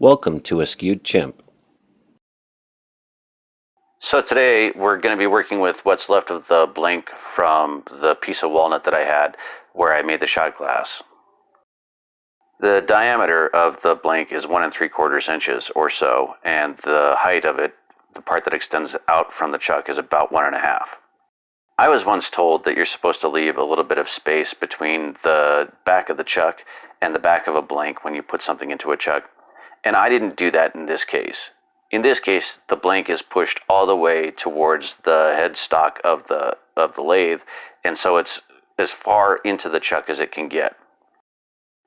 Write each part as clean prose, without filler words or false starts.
Welcome to a Skewed Chimp. So today we're going to be working with what's left of the blank from the piece of walnut that I had where I made the shot glass. The diameter of the blank is 1 3/4 inches or so, and the height of it, the part that extends out from the chuck, is about 1.5. I was once told that you're supposed to leave a little bit of space between the back of the chuck and the back of a blank when you put something into a chuck, and I didn't do that in this case. In this case, the blank is pushed all the way towards the headstock of the lathe, and so it's as far into the chuck as it can get.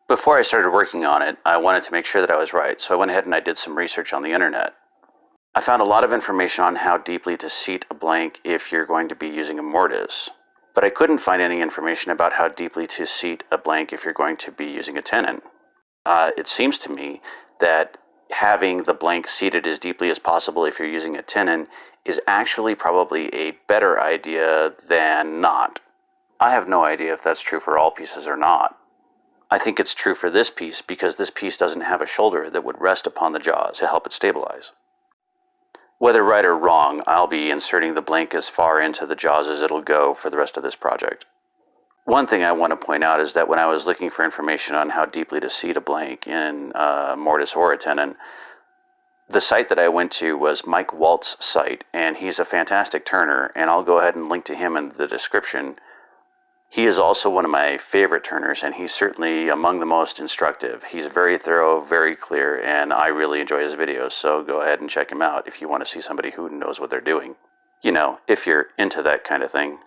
Before I started working on it, I wanted to make sure that I was right, so I went ahead and I did some research on the internet. I found a lot of information on how deeply to seat a blank if you're going to be using a mortise, but I couldn't find any information about how deeply to seat a blank if you're going to be using a tenon. It seems to me that having the blank seated as deeply as possible if you're using a tenon is actually probably a better idea than not. I have no idea if that's true for all pieces or not. I think it's true for this piece because this piece doesn't have a shoulder that would rest upon the jaw to help it stabilize. Whether right or wrong, I'll be inserting the blank as far into the jaws as it'll go for the rest of this project. One thing I want to point out is that when I was looking for information on how deeply to seat a blank in mortise or a tenon, the site that I went to was Mike Walt's site, and he's a fantastic turner, and I'll go ahead and link to him in the description. He is also one of my favorite turners, and he's certainly among the most instructive. He's very thorough, very clear, and I really enjoy his videos, so go ahead and check him out if you want to see somebody who knows what they're doing. You know, if you're into that kind of thing.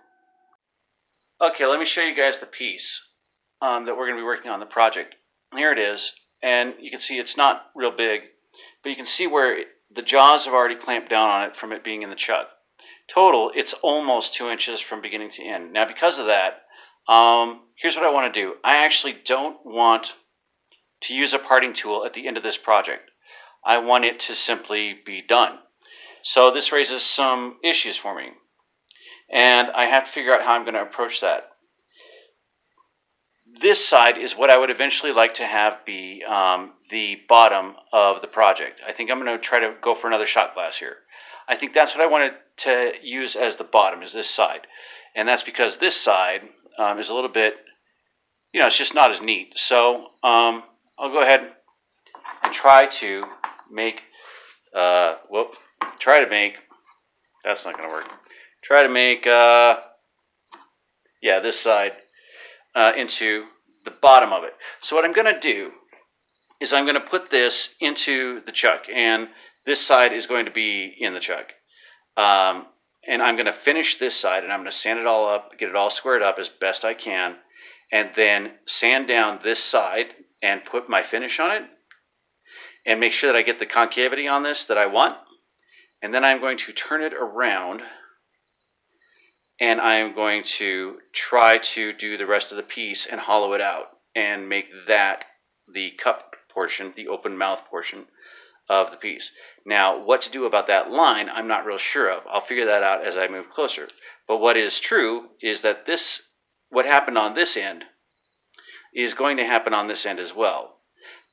Okay, let me show you guys the piece that we're going to be working on the project. Here it is, and you can see it's not real big, but you can see where the jaws have already clamped down on it from it being in the chuck. Total, it's almost 2 inches from beginning to end. Now, because of that, here's what I want to do. I actually don't want to use a parting tool at the end of this project. I want it to simply be done. So this raises some issues for me, and I have to figure out how I'm going to approach that. This side is what I would eventually like to have be the bottom of the project. I think I'm going to try to go for another shot glass here. I think that's what I wanted to use as the bottom, is this side. And that's because this side is a little bit, it's just not as neat. So I'll go ahead and try to make, that's not going to work. Try to make, this side into the bottom of it. So what I'm going to do is I'm going to put this into the chuck, and this side is going to be in the chuck. And I'm going to finish this side, and I'm going to sand it all up, get it all squared up as best I can, and then sand down this side and put my finish on it, and make sure that I get the concavity on this that I want. And then I'm going to turn it around, and I'm going to try to do the rest of the piece and hollow it out and make that the cup portion, the open mouth portion of the piece. Now, what to do about that line, I'm not real sure of. I'll figure that out as I move closer. But what is true is that what happened on this end is going to happen on this end as well.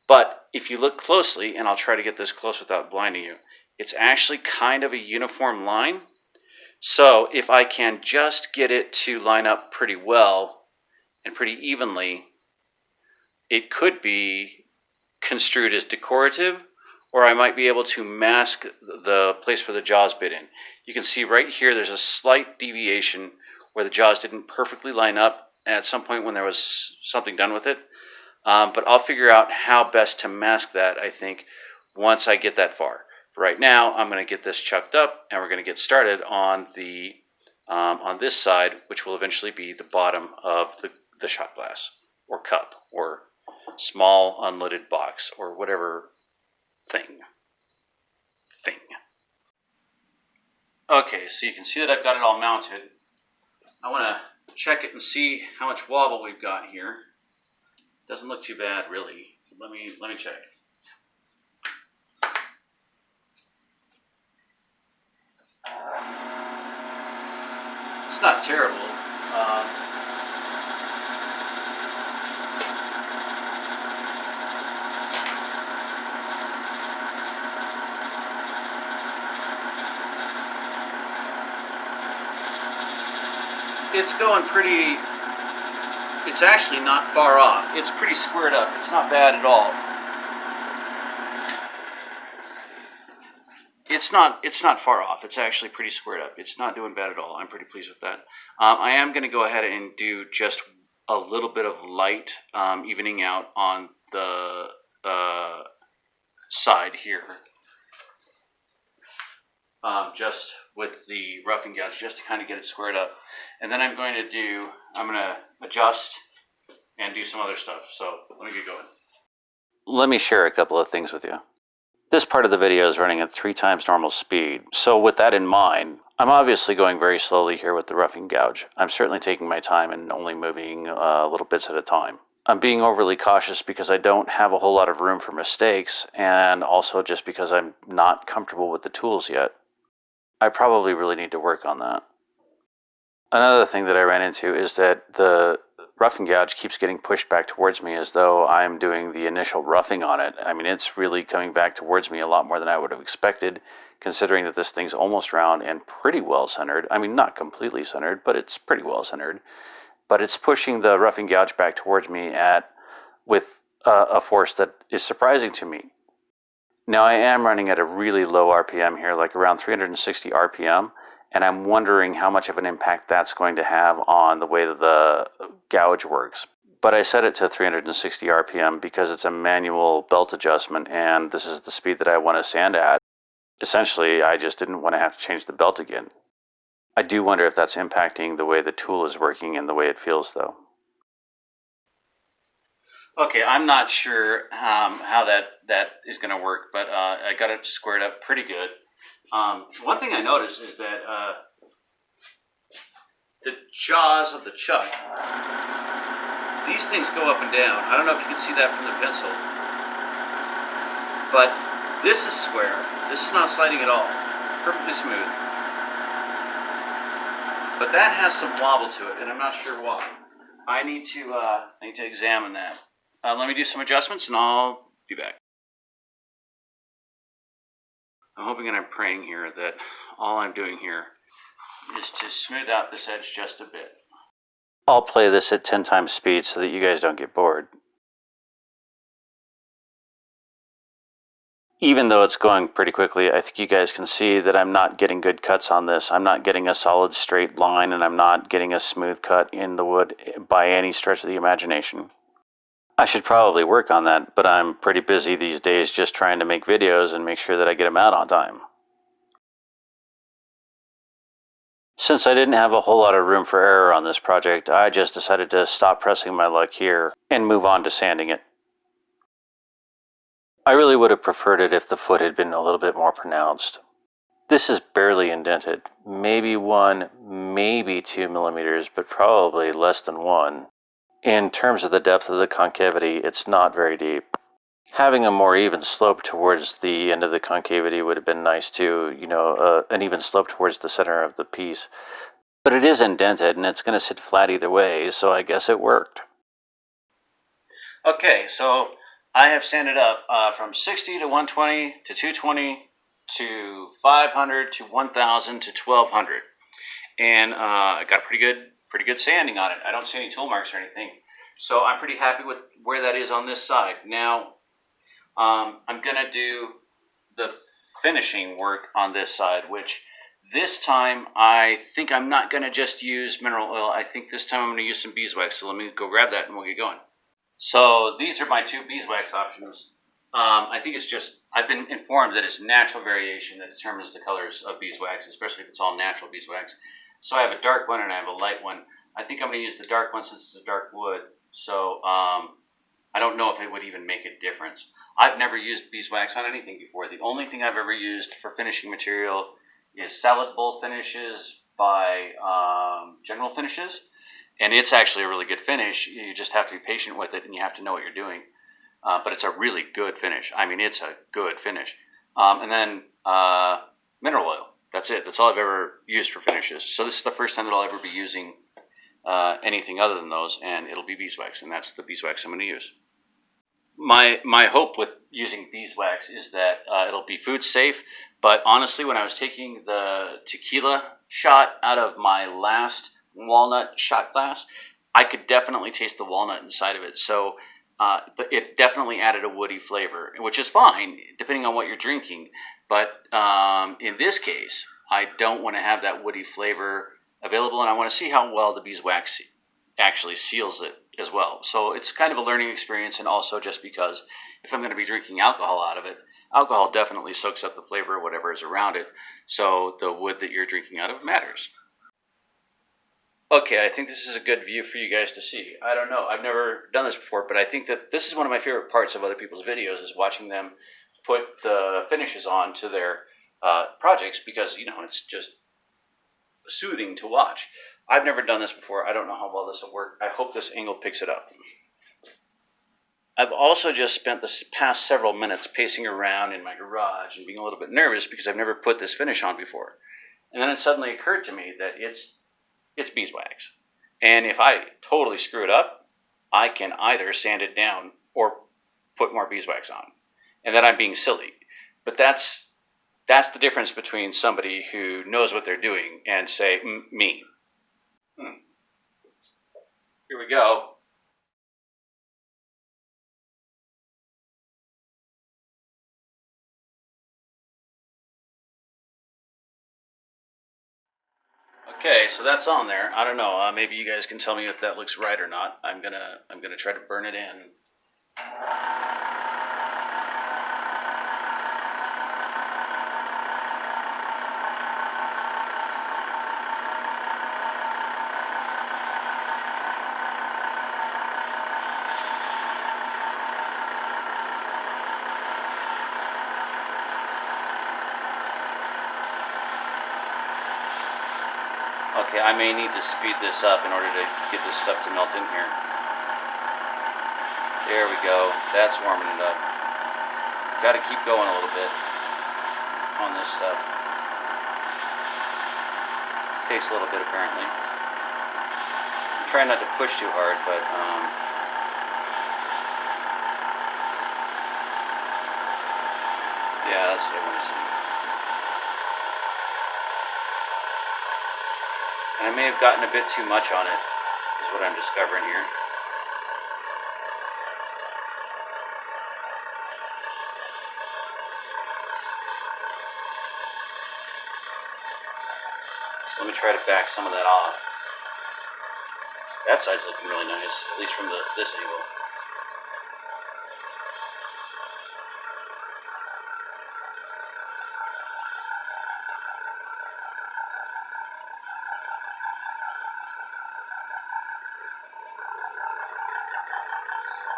But if you look closely, and I'll try to get this close without blinding you, it's actually kind of a uniform line. So if I can just get it to line up pretty well and pretty evenly, it could be construed as decorative, or I might be able to mask the place where the jaws bit in. You can see right here there's a slight deviation where the jaws didn't perfectly line up at some point when there was something done with it. But I'll figure out how best to mask that, I think, once I get that far. Right now, I'm going to get this chucked up, and we're going to get started on on this side, which will eventually be the bottom of the shot glass, or cup, or small unloaded box, or whatever thing. Okay, so you can see that I've got it all mounted. I want to check it and see how much wobble we've got here. Doesn't look too bad, really. Let me check. It's not terrible. It's going pretty, it's actually not far off. It's pretty squared up. It's not bad at all. It's not far off. It's actually pretty squared up. It's not doing bad at all. I'm pretty pleased with that. I am going to go ahead and do just a little bit of light evening out on the side here. Just with the roughing gouge, just to kind of get it squared up. And then I'm going to adjust and do some other stuff. So let me get going. Let me share a couple of things with you. This part of the video is running at 3 times normal speed. So with that in mind, I'm obviously going very slowly here with the roughing gouge. I'm certainly taking my time and only moving little bits at a time. I'm being overly cautious because I don't have a whole lot of room for mistakes, and also just because I'm not comfortable with the tools yet. I probably really need to work on that. Another thing that I ran into is that the roughing gouge keeps getting pushed back towards me as though I'm doing the initial roughing on it. I mean, it's really coming back towards me a lot more than I would have expected, considering that this thing's almost round and pretty well centered. I mean, not completely centered, but it's pretty well centered. But it's pushing the roughing gouge back towards me with a force that is surprising to me. Now, I am running at a really low RPM here, like around 360 RPM, and I'm wondering how much of an impact that's going to have on the way that the gouge works. But I set it to 360 RPM because it's a manual belt adjustment, and this is the speed that I want to sand at. Essentially, I just didn't want to have to change the belt again. I do wonder if that's impacting the way the tool is working and the way it feels, though. Okay, I'm not sure how that is going to work, but I got it squared up pretty good. One thing I noticed is that the jaws of the chuck, these things go up and down. I don't know if you can see that from the pencil, but this is square. This is not sliding at all. Perfectly smooth. But that has some wobble to it, and I'm not sure why. I need to examine that. Let me do some adjustments, and I'll be back. I'm hoping and I'm praying here that all I'm doing here is to smooth out this edge just a bit. I'll play this at 10 times speed so that you guys don't get bored. Even though it's going pretty quickly, I think you guys can see that I'm not getting good cuts on this. I'm not getting a solid straight line, and I'm not getting a smooth cut in the wood by any stretch of the imagination. I should probably work on that, but I'm pretty busy these days just trying to make videos and make sure that I get them out on time. Since I didn't have a whole lot of room for error on this project, I just decided to stop pressing my luck here and move on to sanding it. I really would have preferred it if the foot had been a little bit more pronounced. This is barely indented, maybe 1, maybe 2 millimeters, but probably less than 1. In terms of the depth of the concavity, it's not very deep. Having a more even slope towards the end of the concavity would have been nice too, an even slope towards the center of the piece. But it is indented and it's going to sit flat either way, so I guess it worked. Okay, so I have sanded up from 60 to 120 to 220 to 500 to 1000 to 1200. And I got pretty good sanding on it. I don't see any tool marks or anything. So I'm pretty happy with where that is on this side. Now, I'm going to do the finishing work on this side, which this time I think I'm not going to just use mineral oil. I think this time I'm going to use some beeswax. So let me go grab that and we'll get going. So these are my 2 beeswax options. I think it's just, I've been informed that it's natural variation that determines the colors of beeswax, especially if it's all natural beeswax. So I have a dark one and I have a light one. I think I'm going to use the dark one since it's a dark wood. So I don't know if it would even make a difference. I've never used beeswax on anything before. The only thing I've ever used for finishing material is salad bowl finishes by General Finishes. And it's actually a really good finish. You just have to be patient with it and you have to know what you're doing. But it's a really good finish. I mean, it's a good finish. And then mineral oil. That's it. That's all I've ever used for finishes. So this is the first time that I'll ever be using anything other than those, and it'll be beeswax, and that's the beeswax I'm going to use. My hope with using beeswax is that it'll be food safe, but honestly, when I was taking the tequila shot out of my last walnut shot glass, I could definitely taste the walnut inside of it. So it definitely added a woody flavor, which is fine depending on what you're drinking. But in this case, I don't want to have that woody flavor available, and I want to see how well the beeswax actually seals it as well. So it's kind of a learning experience, and also just because if I'm going to be drinking alcohol out of it, alcohol definitely soaks up the flavor of whatever is around it. So the wood that you're drinking out of matters. Okay, I think this is a good view for you guys to see. I don't know, I've never done this before, but I think that this is one of my favorite parts of other people's videos, is watching them put the finishes on to their projects, because, you know, it's just soothing to watch. I've never done this before. I don't know how well this will work. I hope this angle picks it up. I've also just spent the past several minutes pacing around in my garage and being a little bit nervous because I've never put this finish on before. And then it suddenly occurred to me that it's beeswax. And if I totally screw it up, I can either sand it down or put more beeswax on. And then I'm being silly. But that's the difference between somebody who knows what they're doing and, say, me. Here we go. Okay, so that's on there. I don't know. Maybe you guys can tell me if that looks right or not. I'm gonna try to burn it in. Okay, I may need to speed this up in order to get this stuff to melt in here. There we go. That's warming it up. Got to keep going a little bit on this stuff. Takes a little bit, apparently. I'm trying not to push too hard, but yeah, that's what I want to see. And I may have gotten a bit too much on it, is what I'm discovering here. So let me try to back some of that off. That side's looking really nice, at least from this angle.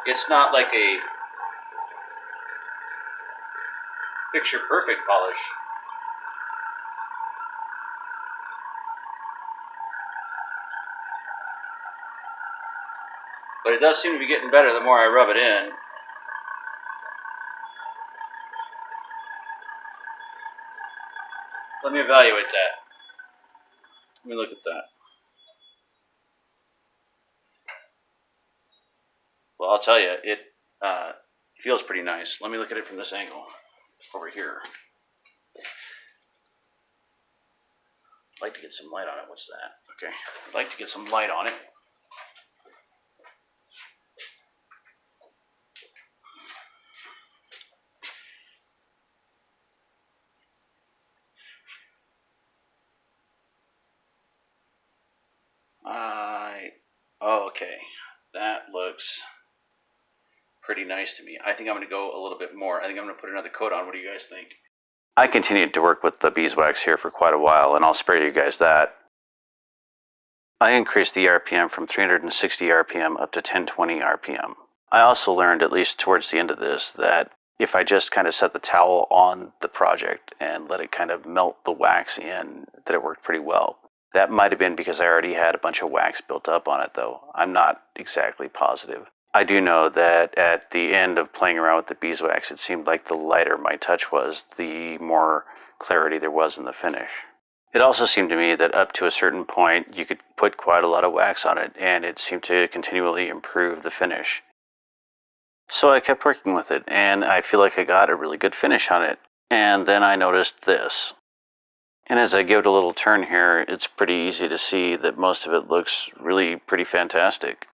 It's not like a picture perfect polish. But it does seem to be getting better the more I rub it in. Let me evaluate that. Let me look at that. Well, I'll tell you, it feels pretty nice. Let me look at it from this angle over here. I'd like to get some light on it. What's that? Okay, I'd like to get some light on it. Okay, that looks pretty nice to me. I think I'm going to go a little bit more. I think I'm going to put another coat on. What do you guys think? I continued to work with the beeswax here for quite a while, and I'll spare you guys that. I increased the RPM from 360 RPM up to 1020 RPM. I also learned, at least towards the end of this, that if I just kind of set the towel on the project and let it kind of melt the wax in, that it worked pretty well. That might have been because I already had a bunch of wax built up on it, though. I'm not exactly positive. I do know that at the end of playing around with the beeswax, it seemed like the lighter my touch was, the more clarity there was in the finish. It also seemed to me that up to a certain point, you could put quite a lot of wax on it, and it seemed to continually improve the finish. So I kept working with it, and I feel like I got a really good finish on it. And then I noticed this. And as I give it a little turn here, it's pretty easy to see that most of it looks really pretty fantastic.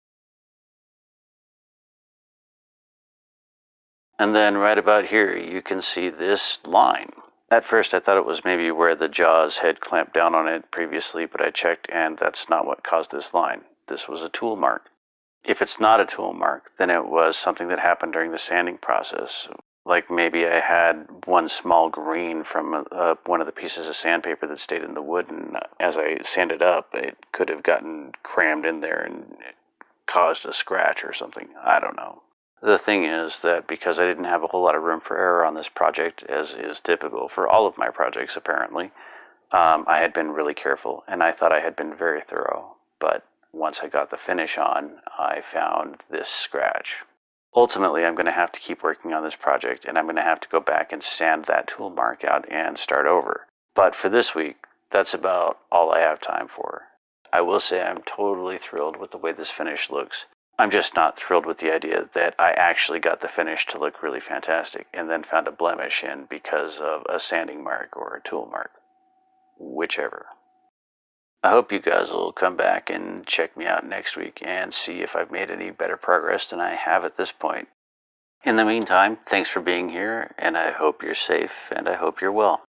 And then right about here, you can see this line. At first, I thought it was maybe where the jaws had clamped down on it previously, but I checked and that's not what caused this line. This was a tool mark. If it's not a tool mark, then it was something that happened during the sanding process. Like maybe I had one small grain from one of the pieces of sandpaper that stayed in the wood, and as I sanded up, it could have gotten crammed in there and caused a scratch or something. I don't know. The thing is that because I didn't have a whole lot of room for error on this project, as is typical for all of my projects apparently, I had been really careful, and I thought I had been very thorough. But once I got the finish on, I found this scratch. Ultimately, I'm going to have to keep working on this project, and I'm going to have to go back and sand that tool mark out and start over. But for this week, that's about all I have time for. I will say I'm totally thrilled with the way this finish looks. I'm just not thrilled with the idea that I actually got the finish to look really fantastic and then found a blemish in because of a sanding mark or a tool mark. Whichever. I hope you guys will come back and check me out next week and see if I've made any better progress than I have at this point. In the meantime, thanks for being here, and I hope you're safe and I hope you're well.